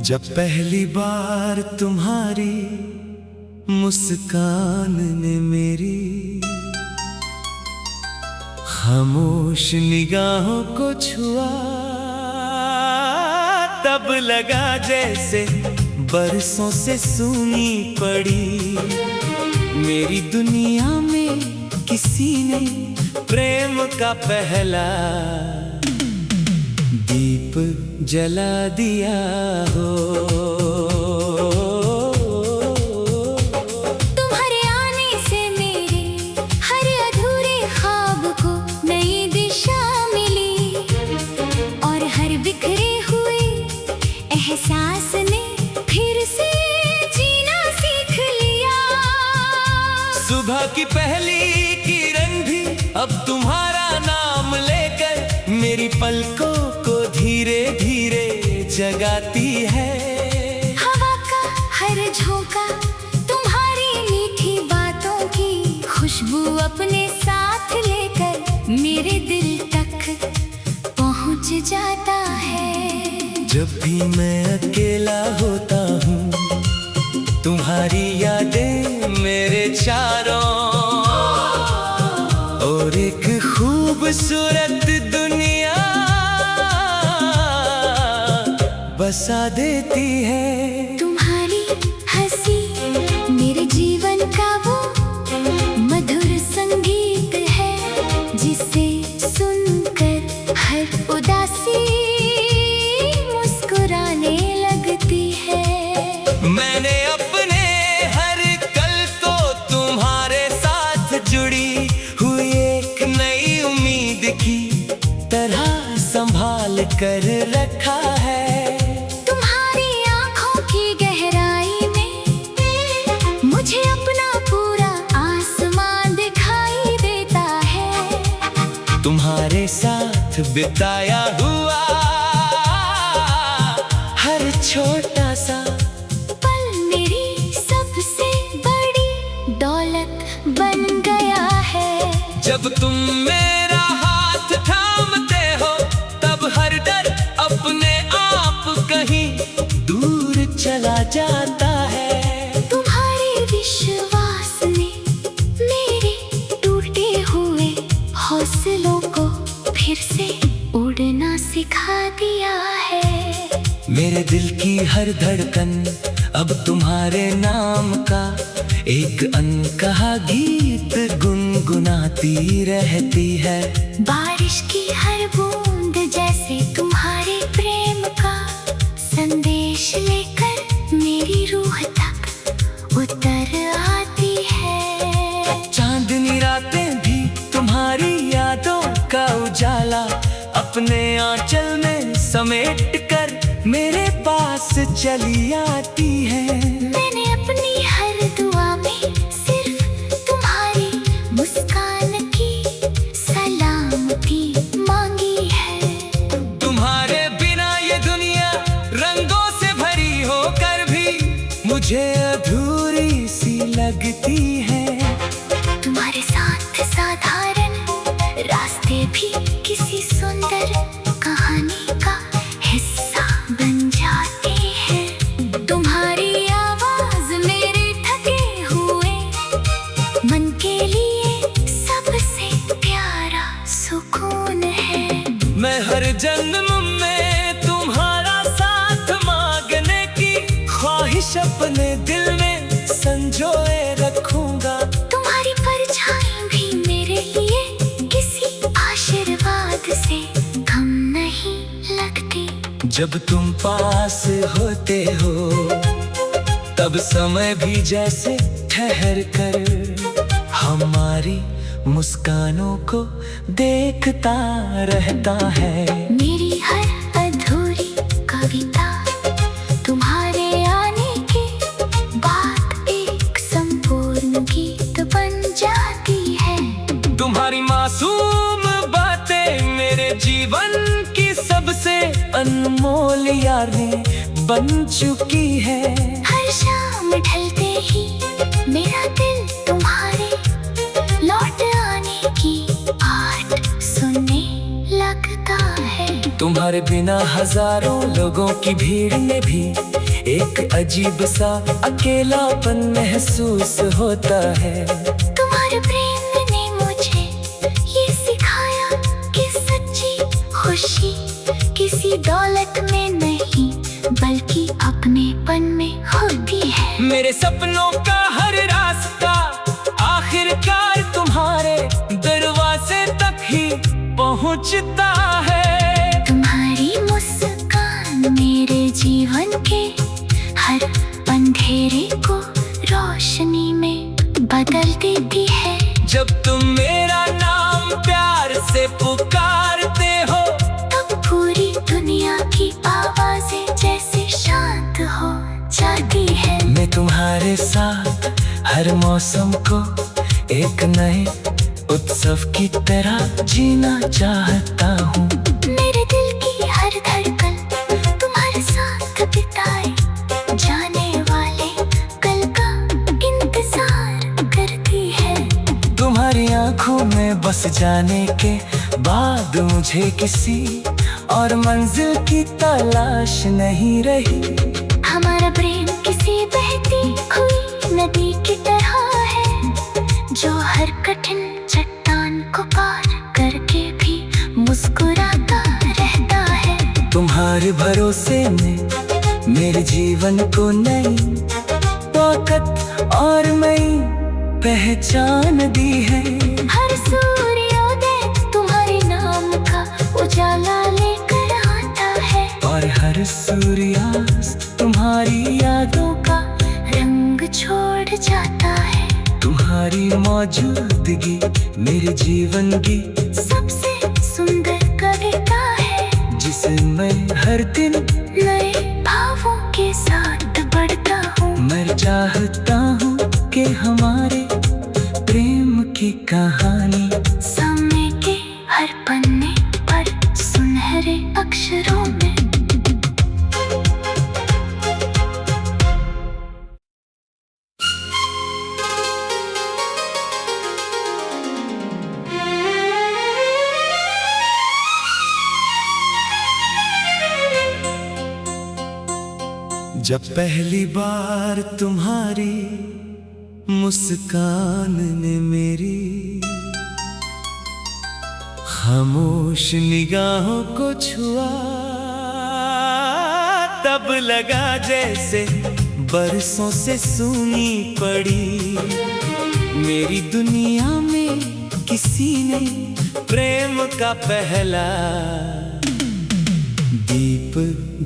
जब पहली बार तुम्हारी मुस्कान ने मेरी खामोश निगाहों को छुआ, तब लगा जैसे बरसों से सूनी पड़ी मेरी दुनिया में किसी ने प्रेम का पहला दीप जला दिया हो। तुम्हारे आने से मेरे हर अधूरे ख्वाब को नई दिशा मिली और हर बिखरे हुए एहसास ने फिर से जीना सीख लिया। सुबह की पहली किरण भी अब तुम्हारा नाम लेकर मेरी पलकों को धीरे धीरे जगाती है। हवा का हर झोंका तुम्हारी मीठी बातों की खुशबू अपने साथ लेकर मेरे दिल तक पहुंच जाता है। जब भी मैं अकेला होता हूँ तुम्हारी यादें मेरे चारों और एक खूबसूरत दुनिया बसा देती है। तुम्हारी हंसी मेरे जीवन का वो मधुर संगीत है जिसे सुनकर हर उदासी मुस्कुराने लगती है। मैंने अपने हर कल को तुम्हारे साथ जुड़ी हुई एक नई उम्मीद की तरह संभाल कर रखा है। तुम्हारी आंखों की गहराई में मुझे अपना पूरा आसमान दिखाई देता है। तुम्हारे साथ बिताया हुआ हर छोटा सा पल मेरी सबसे बड़ी दौलत बन गया है। जब तुम मेरा हाथ थामते हो तब हर डर अपने आप कहीं दूर चला जाता है। तुम्हारे विश्वास ने मेरे टूटे हुए हौसलों को फिर से उड़ना सिखा दिया है। मेरे दिल की हर धड़कन अब तुम्हारे नाम का एक अनकहा गीत गुनगुनाती रहती है। बारिश की हर बूंद जैसे तुम्हारे प्रेम का संदेश लेकर मेरी रूह तक उतर आती है। चांदनी रातें भी तुम्हारी यादों का उजाला अपने आंचल में समेट कर मेरे पास चली आती है। मैंने अपनी हर दुआ में सिर्फ तुम्हारी मुस्कान की सलामती मांगी है। तुम्हारे बिना ये दुनिया रंगों से भरी होकर भी मुझे अधूरी सी लगती है। तुम्हारे साथ साधारण रास्ते भी किसी सुंदर कहानी का हिस्सा बन जाते हैं। तुम्हारी आवाज मेरे थके हुए मन के लिए सबसे प्यारा सुकून है। मैं हर जन्म में तुम्हारा साथ मांगने की ख्वाहिश अपने दिल में संजोए रखूंगा। तुम्हारी परछाई भी मेरे लिए किसी आशीर्वाद से कम नहीं लगती। जब तुम पास होते हो तब समय भी जैसे ठहर कर हमारी मुस्कानों को देखता रहता है। मेरी हर अधूरी कविता तुम्हारे आने के बाद एक संपूर्ण गीत बन जाती है। तुम्हारी मासूम बातें मेरे जीवन की सबसे अनमोल यादें बन चुकी है। हर शाम ढलते ही मेरा दिल तुम्हारे लौट आने की आट सुनने लगता है। तुम्हारे बिना हजारों लोगों की भीड़ में भी एक अजीब सा अकेलापन महसूस होता है। तुम्हारे प्रेम ने मुझे ये सिखाया कि सच्ची खुशी किसी दौलत में नहीं बल्कि अपनेपन में होती है। मेरे सपनों का हर रास्ता आखिरकार तुम्हारे दरवाजे तक ही पहुंचता है। तुम्हारी मुस्कान मेरे जीवन के हर अंधेरे को रोशनी में बदल देती है। जब तुम मेरा नाम प्यार से पुकारते हो तब पूरी दुनिया की आवाजें जैसे शांत हो जाती है। मैं तुम्हारे साथ हर मौसम को एक नए उत्सव की तरह जीना चाहता हूँ। मेरे दिल की हर धड़कन तुम्हारे साथ बिताए जाने वाले कल का इंतजार करती है। तुम्हारी आंखों में बस जाने के बाद मुझे किसी और मंजिल की तलाश नहीं रही। हमारा प्रेम किसी बहती हुई नदी की तरह है जो हर कठिन चट्टान को पार करके भी मुस्कुराता रहता है। तुम्हारे भरोसे में मेरे जीवन को नई ताकत और नई पहचान दी है। हर सूर्योदय तुम्हारे नाम का उजाला लेकर आता है और हर सूर्यास्त तुम्हारी यादों का रंग छोड़ जाता है। तुम्हारी मौजूदगी मेरे जीवन की सबसे सुंदर कविता है जिसे मैं हर दिन नए भावों के साथ बढ़ता हूँ। मैं चाहता हूँ कि हमारे प्रेम की कहानी समय के हर पन्ने पर सुनहरे अक्षरों में जब पहली बार तुम्हारी मुस्कान ने मेरी खामोश निगाहों को छुआ, तब लगा जैसे बरसों से सूनी पड़ी मेरी दुनिया में किसी ने प्रेम का पहला दीप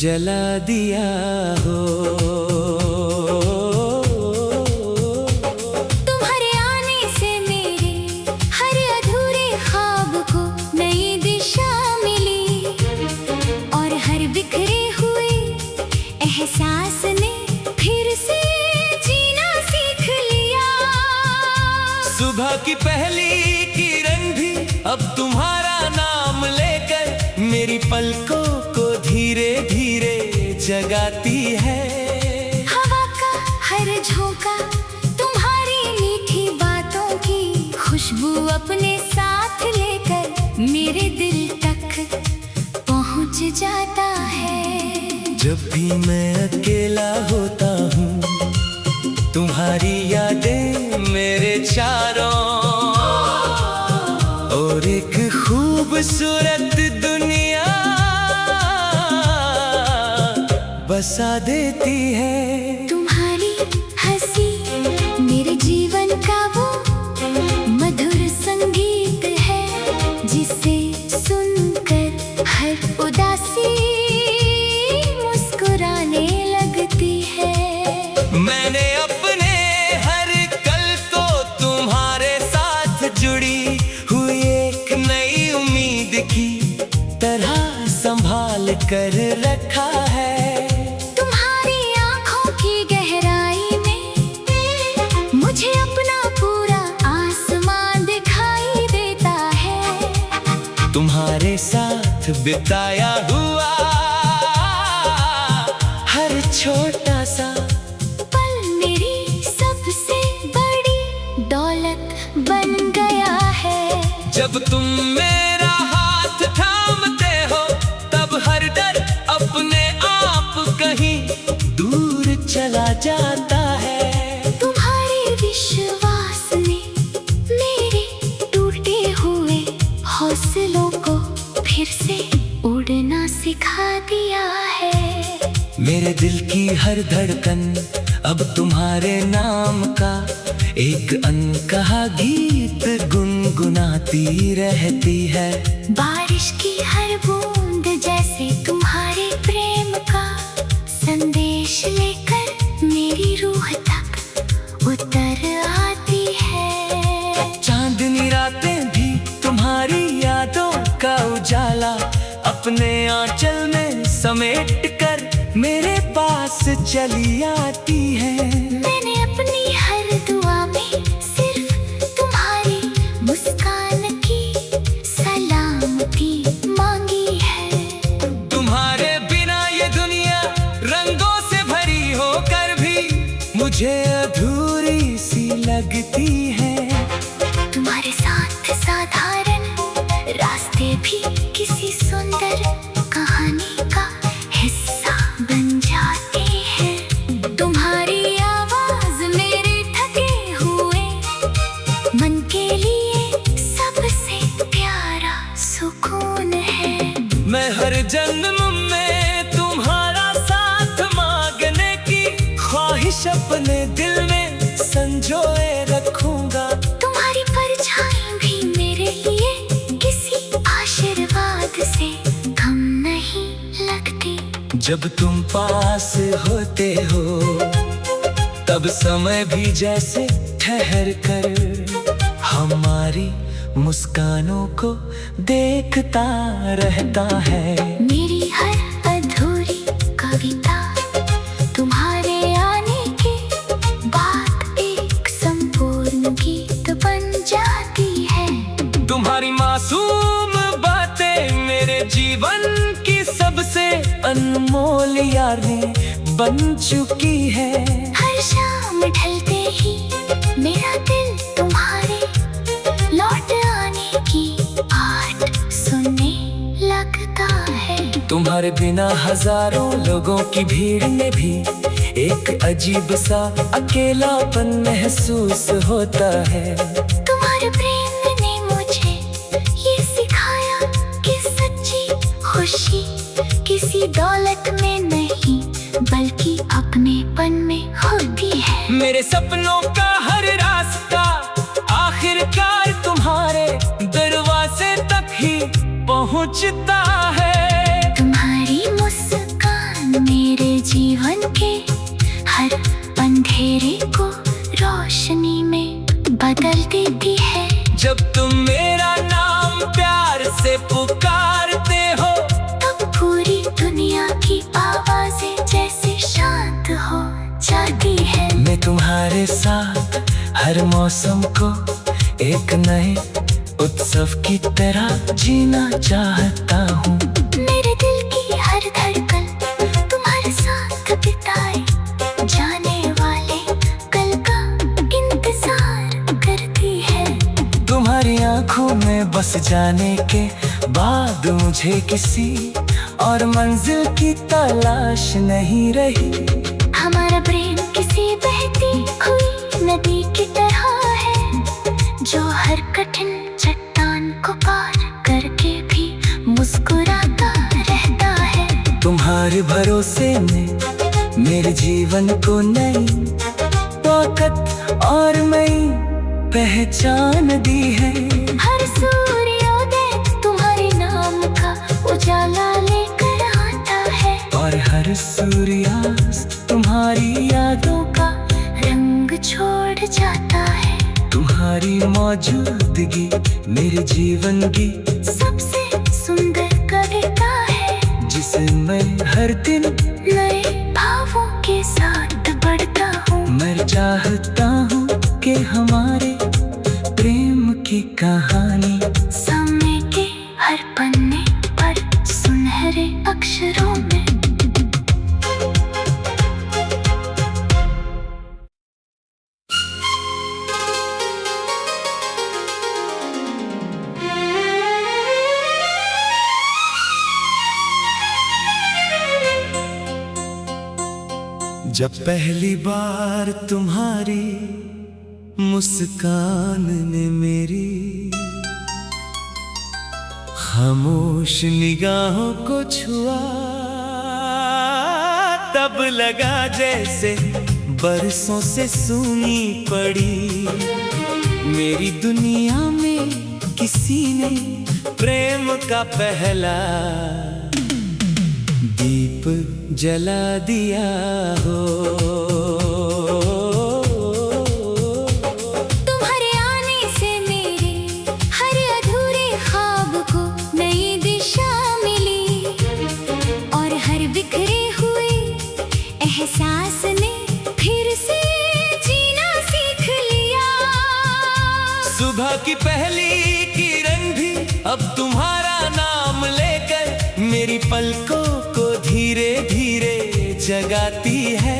जला दिया हो। तुम्हारे आने से मेरे हर अधूरे ख्वाब को नई दिशा मिली और हर बिखरे हुए एहसास ने फिर से जीना सीख लिया। सुबह की पहली किरण भी अब तुम्हारा नाम लेकर मेरी पलकों को धीरे धीरे जगाती है। हवा का हर झोंका तुम्हारी मीठी बातों की खुशबू अपने साथ लेकर मेरे दिल तक पहुंच जाता है। जब भी मैं अकेला होता हूँ तुम्हारी यादें मेरे चारों और एक खूबसूरत दुनिया बसा देती है। तुम्हारी हंसी मेरे जीवन का वो मधुर संगीत है जिसे सुनकर हर उदासी मुस्कुराने लगती है। मैंने अपने हर कल को तुम्हारे साथ जुड़ी हुई एक नई उम्मीद की तरह संभाल कर रखा है। तुम्हारी आंखों की गहराई में मुझे अपना पूरा आसमान दिखाई देता है। तुम्हारे साथ बिताया हुआ हर छोटा सा पल मेरी सबसे बड़ी दौलत बन गया है। जब तुम मेरा हाथ थामते हो तब हर डर अपने आप कहीं दूर जाता है। तुम्हारे विश्वास ने मेरे टूटे हुए हौसलों को फिर से उड़ना सिखा दिया है। मेरे दिल की हर धड़कन अब तुम्हारे नाम का एक अनकहा गीत गुनगुनाती रहती है। बारिश की हर बूंद जैसे तुम्हारे प्रेम का संदेश लेकर मेरी रूह तक उतर आती है। चांदनी रातें भी तुम्हारी यादों का उजाला अपने आंचल में समेट कर मेरे पास चली आती है। मैंने अपनी हर दुआ में सिर्फ तुम्हारी मुस्कान की सलामती मांगी है। तुम्हारे बिना ये दुनिया रंगों से भरी होकर भी मुझे अधूरी सी लगती है। तुम्हारे साथ साधारण रास्ते भी किसी सुंदर कहानी का हिस्सा बन जाते हैं। तुम्हारी आवाज मेरे थके हुए मन के लिए सबसे प्यारा सुकून है। मैं हर जन्म में तुम्हारा साथ मांगने की ख्वाहिश अपने दिल में संजोए रखूंगा। तुम्हारी परछाई भी मेरे लिए किसी आशीर्वाद से कम नहीं लगती। जब तुम पास होते हो तब समय भी जैसे ठहर कर हमारी मुस्कानों को देखता रहता है। मेरी हर अधूरी कविता तुम्हारे आने के बाद एक संपूर्ण गीत बन जाती है। तुम्हारी मासूम बातें मेरे जीवन की सबसे अनमोल यादें बन चुकी है। हर शाम ढलते ही मेरा दिल तुम्हारे लौट आने की आहट सुनने लगता है। तुम्हारे बिना हजारों लोगों की भीड़ में भी एक अजीब सा अकेलापन महसूस होता है। तुम्हारे प्रेम ने मुझे ये सिखाया कि सच्ची खुशी किसी दौलत में नहीं बल्कि अपनेपन में होती है। मेरे सपनों का हर रास्ता आखिरकार तुम्हारे दरवाजे तक ही पहुंचता है। तुम्हारी मुस्कान मेरे जीवन के हर अंधेरे को रोशनी में बदल देती है। जब तुम मेरा नाम प्यार से पुकारते हो तब पूरी दुनिया की आवाजें जैसे शांत हो जाती है। मैं तुम्हारे साथ हर मौसम को एक नए उत्सव की तरह जीना चाहता हूँ। मेरे दिल की हर धड़कन तुम्हारे साथ बिताए जाने वाले कल का इंतजार करती है। तुम्हारी आंखों में बस जाने के बाद मुझे किसी और मंजिल की तलाश नहीं रही। हमारा प्रेम किसी बहती हुई नदी की तरह है जो हर कठिन चट्टान को पार करके भी मुस्कुराता रहता है। तुम्हारे भरोसे में मेरे जीवन को नई ताकत और नई पहचान दी है। हर सूर्योदय तुम्हारे नाम का उजाला लेकर आता है और हर सूर्यास्त तुम्हारी यादों का रंग छोड़ जाता है। तुम्हारी मौजूदगी मेरे जीवन की सबसे सुंदर कविता है जिसे मैं हर दिन नए भावों के साथ बढ़ता हूँ। मैं चाहता हूँ कि हमारे प्रेम की कहानी समय के हर पन्ने पर सुनहरे अक्षरों में जब पहली बार तुम्हारी मुस्कान ने मेरी खामोश निगाहों को छुआ, तब लगा जैसे बरसों से सूनी पड़ी मेरी दुनिया में किसी ने प्रेम का पहला दीप जला दिया हो। तुम्हारे आने से मेरे हर अधूरे ख्वाब को नई दिशा मिली और हर बिखरे हुए एहसास ने फिर से जीना सीख लिया। सुबह की पहली किरण भी अब तुम्हारा नाम लेकर मेरी पलकों को धीरे धीरे जगाती है।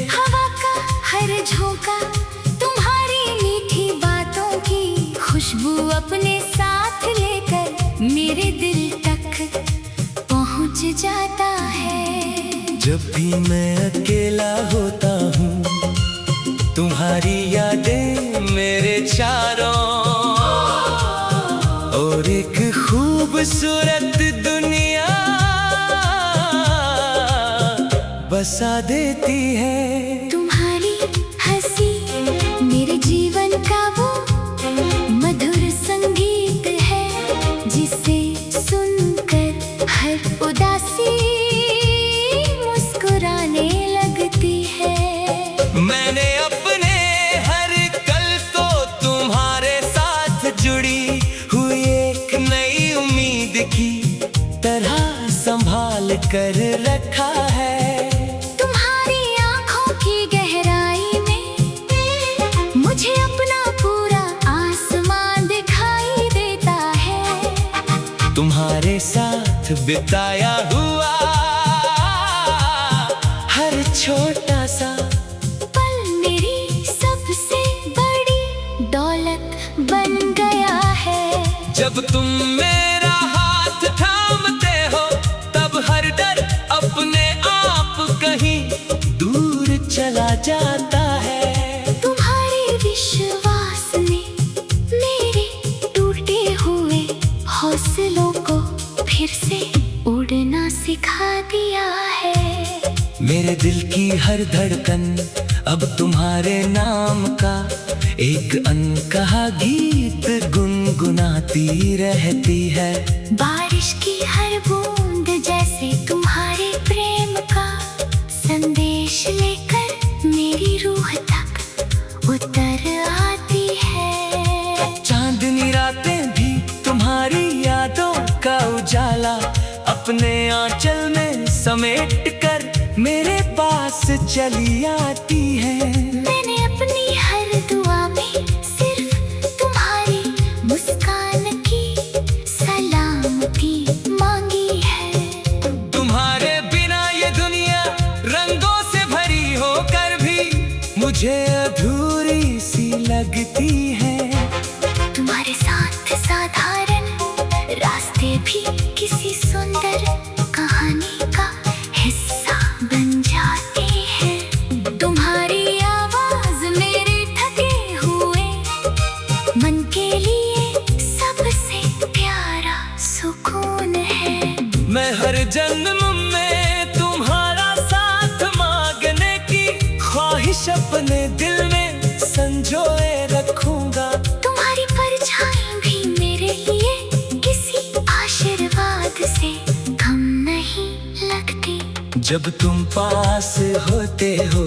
हवा का हर झोंका तुम्हारी मीठी बातों की खुशबू अपने साथ लेकर मेरे दिल तक पहुंच जाता है। जब भी मैं अकेला होता हूँ तुम्हारी यादें मेरे चारों और एक खूबसूरत दुनिया बसा देती है। तुम्हारी हंसी मेरे जीवन का वो मधुर संगीत है जिसे सुनकर हर उदासी मुस्कुराने लगती है। मैंने अपने हर कल को तुम्हारे साथ जुड़ी हुई एक नई उम्मीद की तरह संभाल कर रखा है। तुम्हारी आंखों की गहराई में मुझे अपना पूरा आसमान दिखाई देता है। तुम्हारे साथ बिताया हुआ हर छोटा सा पल मेरी सबसे बड़ी दौलत बन गया है। जब तुम मेरा हाथ थामते हो तब हर डर अपने आप कहीं दूर चला जाता है। तुम्हारे विश्वास ने मेरे टूटे हुए हौसलों को फिर से उड़ना सिखा दिया है। मेरे दिल की हर धड़कन अब तुम्हारे नाम का एक अनकहा गीत गुनगुनाती रहती है। बारिश की हर बूंद जैसे तुम्हारे प्रेम का संदेश लेकर मेरी रूह तक उतर आती है। चांदनी रातें भी तुम्हारी यादों का उजाला अपने आंचल में समेट कर मेरे पास चली आती है। मैंने अपनी हर दुआ में सिर्फ तुम्हारी मुस्कान की सलामती मांगी है। तुम्हारे बिना ये दुनिया रंगों से भरी होकर भी मुझे अधूरी सी लगती है। तुम्हारे साथ साधारण रास्ते भी किसी सुंदर कहानी का हिस्सा बन जाते हैं। तुम्हारी आवाज मेरे थके हुए मन के लिए सबसे प्यारा सुकून है। मैं हर जन्म में तुम्हारा साथ मांगने की ख्वाहिश अपने दिल में संजोए रखूंगा। तुम्हारी परछाई भी मेरे लिए किसी आशीर्वाद से कम नहीं लगती। जब तुम पास होते हो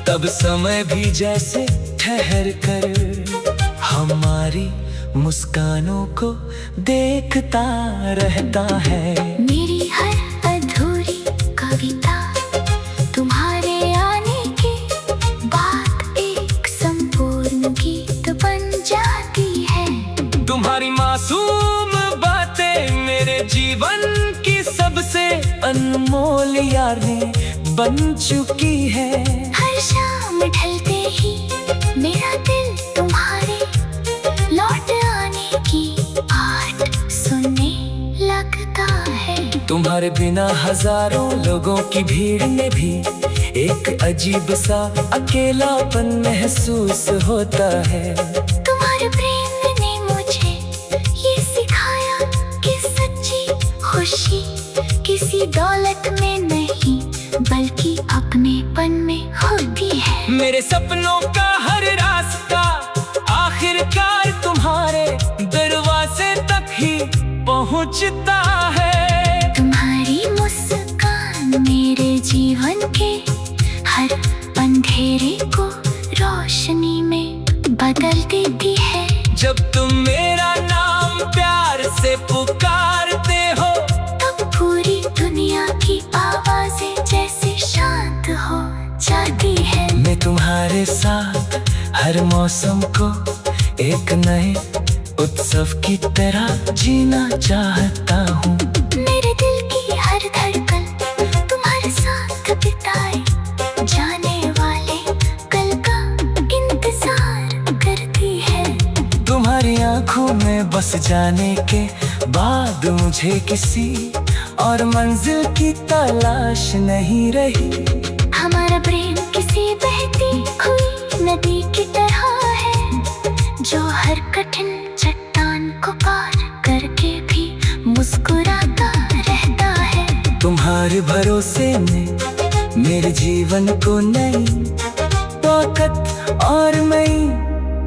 तब समय भी जैसे ठहर कर हमारी मुस्कानों को देखता रहता है। मेरी हर अधूरी कविता तुम्हारे आने के बाद एक संपूर्ण गीत बन जाती है। तुम्हारी मासूम बातें मेरे जीवन की सबसे अनमोल यादें बन चुकी है। हर शाम ढलते ही मेरा दिल तुम्हारे लौट आने की आहट सुनने लगता है। तुम्हारी तुम्हारे बिना हजारों लोगों की भीड़ में भी एक अजीब सा अकेलापन महसूस होता है। तुम्हारे प्रेम ने मुझे ये सिखाया कि सच्ची खुशी किसी दौलत में नहीं बल्कि अपनेपन में होती है। मेरे सपनों का हर रास्ता आखिरकार तुम्हारे दरवाजे तक ही पहुंचता है। तुम्हारी मुस्कान मेरे जीवन के हर अंधेरे को रोशनी में बदल देती है। जब तुम मेरा नाम प्यार से पुकारते हो तब पूरी दुनिया की आवाजें जैसे शांत हो जाती है। मैं तुम्हारे साथ हर मौसम को एक नए उत्सव की तरह जीना चाहता हूँ। मेरे दिल की हर धड़कन तुम्हारे साथ बिताए जाने वाले कल का इंतजार करती है। तुम्हारी आंखों में बस जाने के बाद मुझे किसी और मंजिल की तलाश नहीं रही। हमारा प्रेम किसी बहती हुई नदी की तरह है जो हर कठिन चट्टान को पार करके भी मुस्कुराता रहता है। तुम्हारे भरोसे में मेरे जीवन को नई ताकत और नई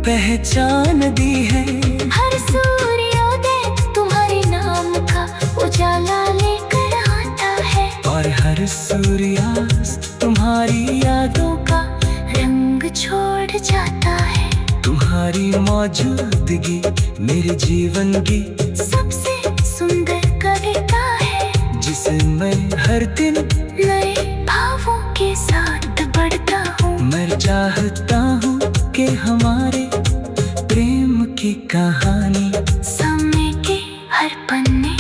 पहचान दी है। हर सूर्योदय तुम्हारे नाम का उजाला लेकर आता है और हर सूर्यास्त तुम्हारी यादों का रंग छोड़ जाता है। तुम्हारी मौजूदगी मेरे जीवन की सबसे सुंदर कविता है जिसे मैं हर दिन नए भावों के साथ बढ़ता हूँ। मैं चाहता हूँ कि हमारे प्रेम की कहानी समय के हर पन्ने